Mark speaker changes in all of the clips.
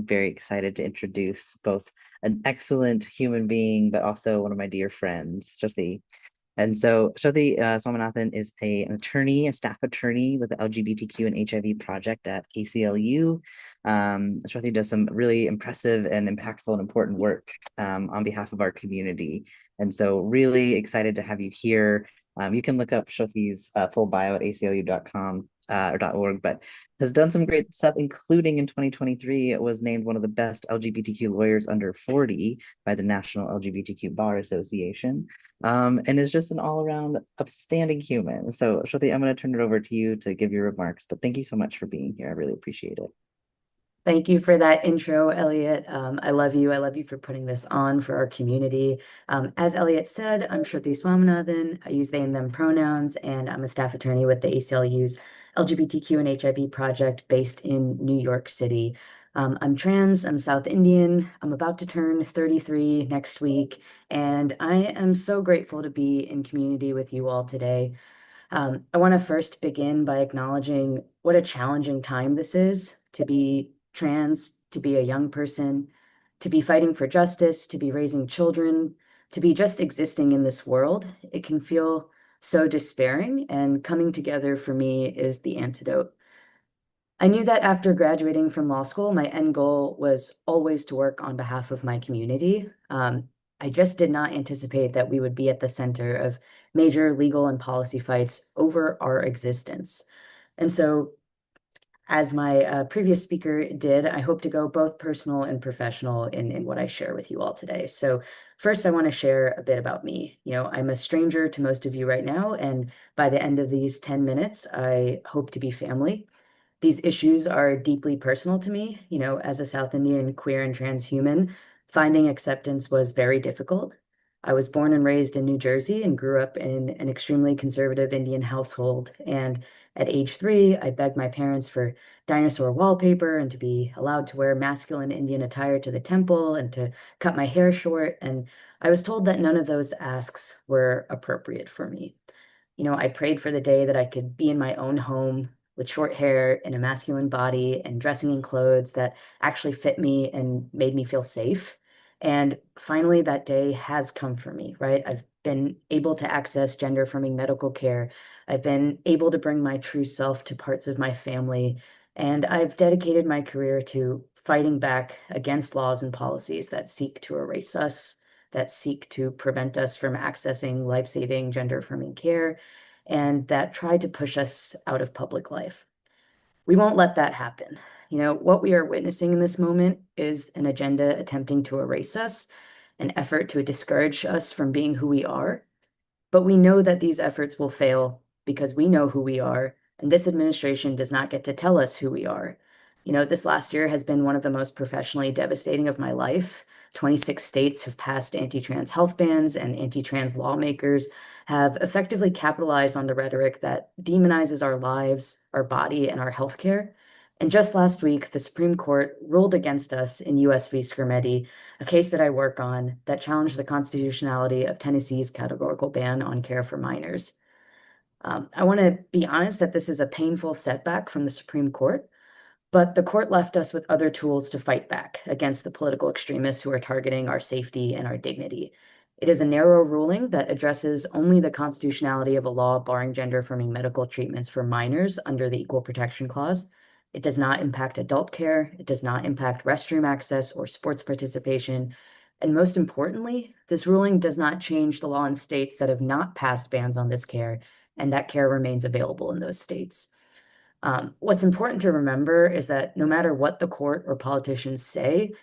Speaker 1: very excited to introduce both an excellent human being, but also one of my dear friends, Shruti. And so Sruti Swaminathan is an attorney, a staff attorney with the LGBTQ and HIV Project at ACLU. Shruti does some really impressive and impactful and important work on behalf of our community. And so really excited to have you here. You can look up Shruti's full bio at aclu.com or .org, but has done some great stuff, including in 2023, it was named one of the best LGBTQ lawyers under 40 by the National LGBTQ Bar Association, and is just an all-around upstanding human. So Shruti, I'm going to turn it over to you to give your remarks, but thank you so much for being here. I really appreciate it.
Speaker 2: Thank you for that intro, Elliot. I love you. I love you for putting this on for our community. As Elliot said, I'm Sruti Swaminathan. I use they and them pronouns, and I'm a staff attorney with the ACLU's LGBTQ and HIV project based in New York City. I'm trans, I'm South Indian. I'm about to turn 33 next week, and I am so grateful to be in community with you all today. I want to first begin by acknowledging what a challenging time this is to be trans, to be a young person, to be fighting for justice, to be raising children, to be just existing in this world. It can feel so despairing, and coming together for me is the antidote. I knew that after graduating from law school, my end goal was always to work on behalf of my community. I just did not anticipate that we would be at the center of major legal and policy fights over our existence. And so, as my previous speaker did, I hope to go both personal and professional in what I share with you all today. So first, I want to share a bit about me. I'm a stranger to most of you right now, and by the end of these 10 minutes, I hope to be family. These issues are deeply personal to me. As a South Indian queer and trans human, finding acceptance was very difficult. I was born and raised in New Jersey and grew up in an extremely conservative Indian household. And at age 3, I begged my parents for dinosaur wallpaper and to be allowed to wear masculine Indian attire to the temple and to cut my hair short. And I was told that none of those asks were appropriate for me. I prayed for the day that I could be in my own home with short hair in a masculine body and dressing in clothes that actually fit me and made me feel safe. And finally, that day has come for me, right? I've been able to access gender affirming medical care. I've been able to bring my true self to parts of my family. And I've dedicated my career to fighting back against laws and policies that seek to erase us, that seek to prevent us from accessing life-saving gender affirming care, and that try to push us out of public life. We won't let that happen. What we are witnessing in this moment is an agenda attempting to erase us, an effort to discourage us from being who we are. But we know that these efforts will fail because we know who we are, and this administration does not get to tell us who we are. This last year has been one of the most professionally devastating of my life. 26 states have passed anti-trans health bans, and anti-trans lawmakers have effectively capitalized on the rhetoric that demonizes our lives, our body, and our healthcare. And just last week, the Supreme Court ruled against us in US v. Skrmetti, a case that I work on that challenged the constitutionality of Tennessee's categorical ban on care for minors. I want to be honest that this is a painful setback from the Supreme Court, but the court left us with other tools to fight back against the political extremists who are targeting our safety and our dignity. It is a narrow ruling that addresses only the constitutionality of a law barring gender-affirming medical treatments for minors under the Equal Protection Clause. It does not impact adult care. It does not impact restroom access or sports participation. And most importantly, this ruling does not change the law in states that have not passed bans on this care, and that care remains available in those states. What's important to remember is that no matter what the court or politicians say,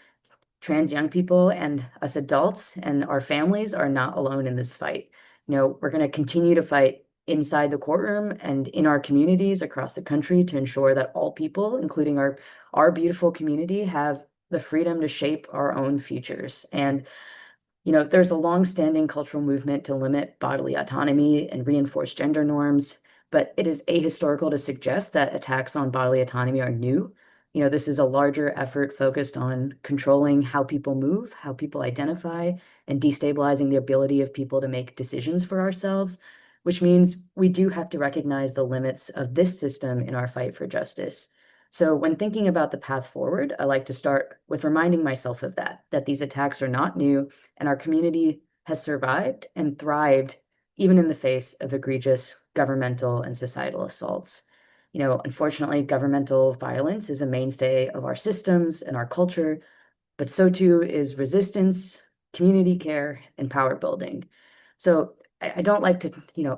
Speaker 2: trans young people and us adults and our families are not alone in this fight. We're going to continue to fight inside the courtroom and in our communities across the country to ensure that all people, including our beautiful community, have the freedom to shape our own futures. And there's a long-standing cultural movement to limit bodily autonomy and reinforce gender norms, but it is ahistorical to suggest that attacks on bodily autonomy are new. This is a larger effort focused on controlling how people move, how people identify, and destabilizing the ability of people to make decisions for ourselves, which means we do have to recognize the limits of this system in our fight for justice. So when thinking about the path forward, I like to start with reminding myself of that these attacks are not new and our community has survived and thrived even in the face of egregious governmental and societal assaults. Unfortunately, governmental violence is a mainstay of our systems and our culture, but so too is resistance, community care, and power building. So I don't like to,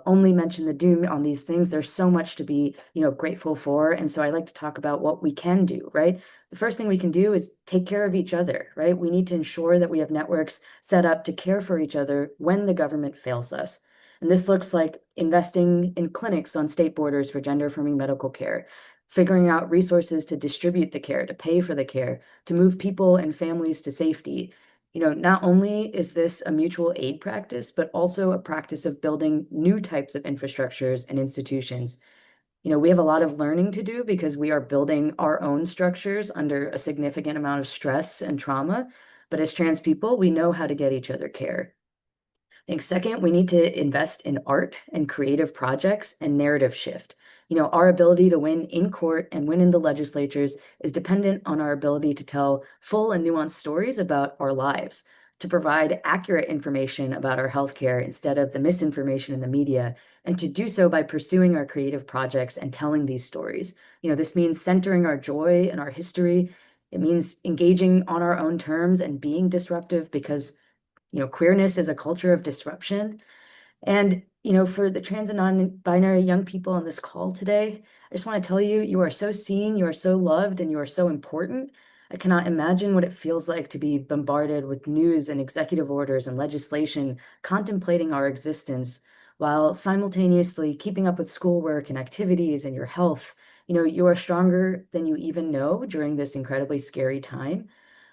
Speaker 2: only mention the doom on these things. There's so much to be, grateful for. And so I like to talk about what we can do, right? The first thing we can do is take care of each other, right? We need to ensure that we have networks set up to care for each other when the government fails us. And this looks like investing in clinics on state borders for gender-affirming medical care, figuring out resources to distribute the care, to pay for the care, to move people and families to safety. Not only is this a mutual aid practice, but also a practice of building new types of infrastructures and institutions. We have a lot of learning to do because we are building our own structures under a significant amount of stress and trauma. But as trans people, we know how to get each other care. I think second, we need to invest in art and creative projects and narrative shift. Our ability to win in court and win in the legislatures is dependent on our ability to tell full and nuanced stories about our lives, to provide accurate information about our healthcare instead of the misinformation in the media, and to do so by pursuing our creative projects and telling these stories. This means centering our joy and our history. It means engaging on our own terms and being disruptive because queerness is a culture of disruption. And, for the trans and non-binary young people on this call today, I just want to tell you, you are so seen, you are so loved, and you are so important. I cannot imagine what it feels like to be bombarded with news and executive orders and legislation contemplating our existence while simultaneously keeping up with schoolwork and activities and your health. You are stronger than you even know during this incredibly scary time.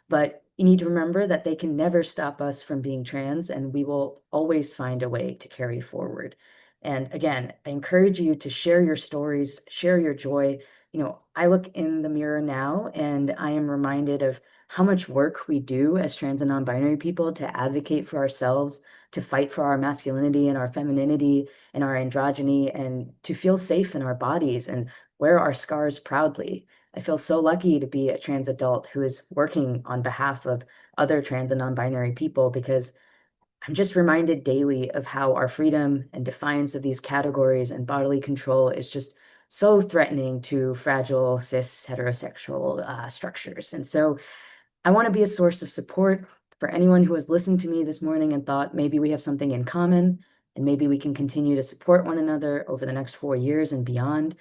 Speaker 2: But you need to remember that they can never stop us from being trans, and we will always find a way to carry forward. And again, I encourage you to share your stories, share your joy. I look in the mirror now and I am reminded of how much work we do as trans and non-binary people to advocate for ourselves, to fight for our masculinity and our femininity and our androgyny, and to feel safe in our bodies and wear our scars proudly. I feel so lucky to be a trans adult who is working on behalf of other trans and non-binary people because I'm just reminded daily of how our freedom and defiance of these categories and bodily control is just so threatening to fragile cis heterosexual structures. And so I want to be a source of support for anyone who has listened to me this morning and thought maybe we have something in common and maybe we can continue to support one another over the next 4 years and beyond.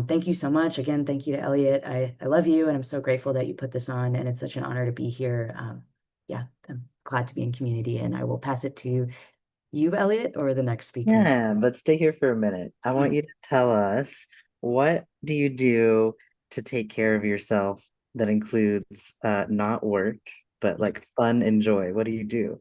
Speaker 2: Thank you so much. Again, thank you to Elliot. I love you, and I'm so grateful that you put this on, and it's such an honor to be here. Yeah, I'm glad to be in community, and I will pass it to you, Elliot, or the next speaker.
Speaker 1: Yeah, but stay here for a minute. I want
Speaker 2: Mm.
Speaker 1: you to tell us, what do you do to take care of yourself that includes not work, but like fun and joy? What do you do?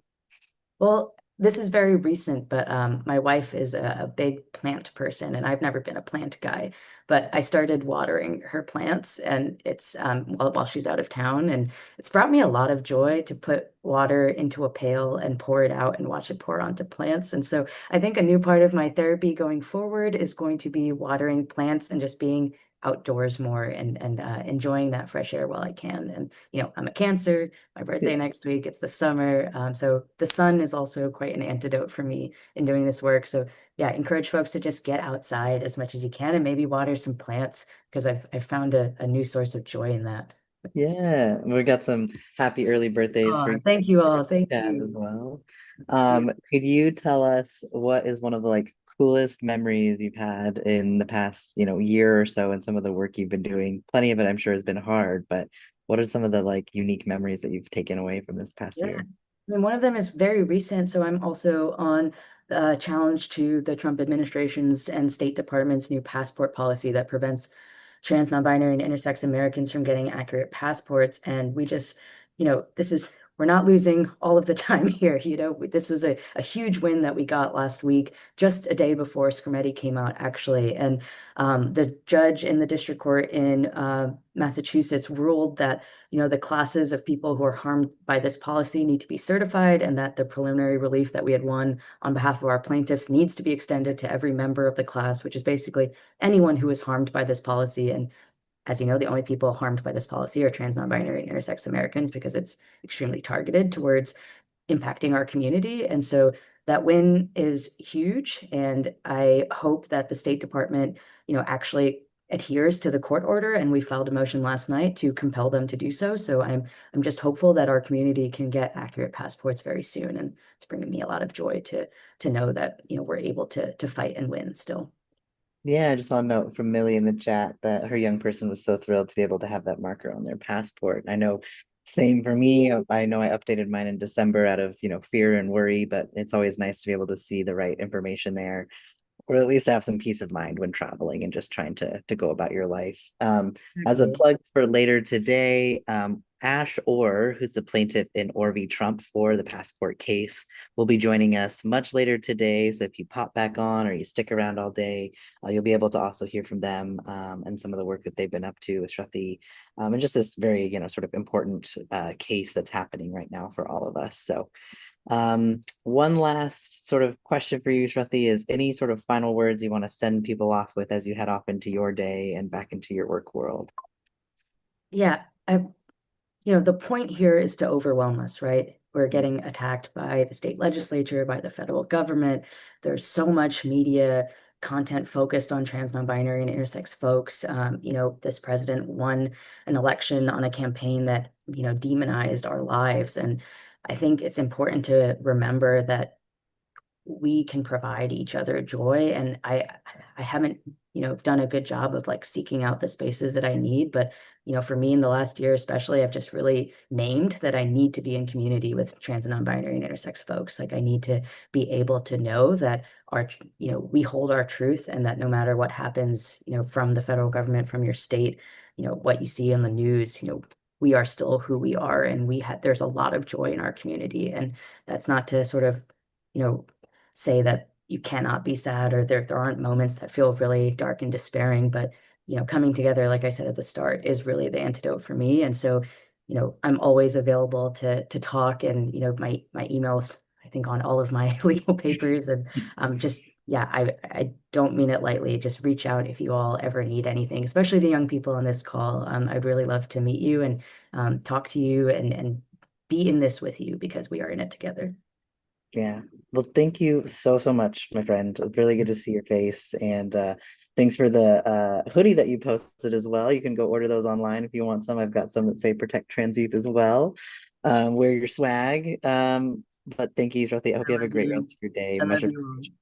Speaker 2: Well, this is very recent, but my wife is a big plant person, and I've never been a plant guy. But I started watering her plants, and it's while she's out of town, and it's brought me a lot of joy to put water into a pail and pour it out and watch it pour onto plants. And so I think a new part of my therapy going forward is going to be watering plants and just being outdoors more and enjoying that fresh air while I can. And I'm a Cancer. My birthday next week. It's the summer. So the sun is also quite an antidote for me in doing this work. So yeah, I encourage folks to just get outside as much as you can and maybe water some plants because I've found a new source of joy in that.
Speaker 1: Yeah, we got some happy early birthdays for
Speaker 2: Oh,
Speaker 1: you
Speaker 2: thank you all. Thank
Speaker 1: Chad as
Speaker 2: you.
Speaker 1: well.
Speaker 2: Yeah.
Speaker 1: Could you tell us what is one of the like coolest memories you've had in the past, year or so and some of the work you've been doing? Plenty of it, I'm sure, has been hard, but what are some of the like unique memories that you've taken away from this past
Speaker 2: Yeah.
Speaker 1: year?
Speaker 2: I mean, one of them is very recent. So I'm also on the challenge to the Trump administration's and State Department's new passport policy that prevents trans, non-binary, and intersex Americans from getting accurate passports. And we just, we're not losing all of the time here. This was a huge win that we got last week, just a day before Scrimeti came out, actually. And the judge in the district court in Massachusetts ruled that the classes of people who are harmed by this policy need to be certified and that the preliminary relief that we had won on behalf of our plaintiffs needs to be extended to every member of the class, which is basically anyone who is harmed by this policy. And as you know, the only people harmed by this policy are trans, non-binary, and intersex Americans because it's extremely targeted towards impacting our community. And so that win is huge. And I hope that the State Department, actually adheres to the court order. And we filed a motion last night to compel them to do so. So I'm just hopeful that our community can get accurate passports very soon. And it's bringing me a lot of joy to know that, we're able to fight and win still.
Speaker 1: Yeah, I just saw a note from Millie in the chat that her young person was so thrilled to be able to have that marker on their passport. I know, same for me. I know I updated mine in December out of, fear and worry, but it's always nice to be able to see the right information there, or at least have some peace of mind when traveling and just trying to go about your life. As a
Speaker 2: Exactly.
Speaker 1: plug for later today, Ash Orr, who's the plaintiff in Orr v. Trump for the passport case, will be joining us much later today. So if you pop back on or you stick around all day, you'll be able to also hear from them and some of the work that they've been up to with Shruti, and just this very, sort of important case that's happening right now for all of us. So one last sort of question for you, Shruti, is any sort of final words you want to send people off with as you head off into your day and back into your work world?
Speaker 2: Yeah, the point here is to overwhelm us, right? We're getting attacked by the state legislature, by the federal government. There's so much media content focused on trans, non-binary, and intersex folks. This president won an election on a campaign that, demonized our lives. And I think it's important to remember that we can provide each other joy. And I haven't, done a good job of like seeking out the spaces that I need. But, for me in the last year, especially, I've just really named that I need to be in community with trans and non-binary and intersex folks. Like I need to be able to know that we hold our truth and that no matter what happens, from the federal government, from your state, what you see on the news, we are still who we are. And there's a lot of joy in our community. And that's not to sort of, you know, say that you cannot be sad or there aren't moments that feel really dark and despairing, but coming together, like I said at the start, is really the antidote for me. And so, I'm always available to talk and my emails, I think on all of my legal papers and just yeah, I don't mean it lightly. Just reach out if you all ever need anything, especially the young people on this call. I'd really love to meet you and talk to you and be in this with you because we are in it together.
Speaker 1: Yeah. Well, thank you so, so much, my friend. Really good to see your face. And thanks for the hoodie that you posted as well. You can go order those online if you want some. I've got some that say Protect Trans Youth as well. Wear your swag. But thank you, Shruti. I hope
Speaker 2: I
Speaker 1: you have a
Speaker 2: love
Speaker 1: great
Speaker 2: you.
Speaker 1: rest of your day.
Speaker 2: I
Speaker 1: Much
Speaker 2: love you all.
Speaker 1: appreciated.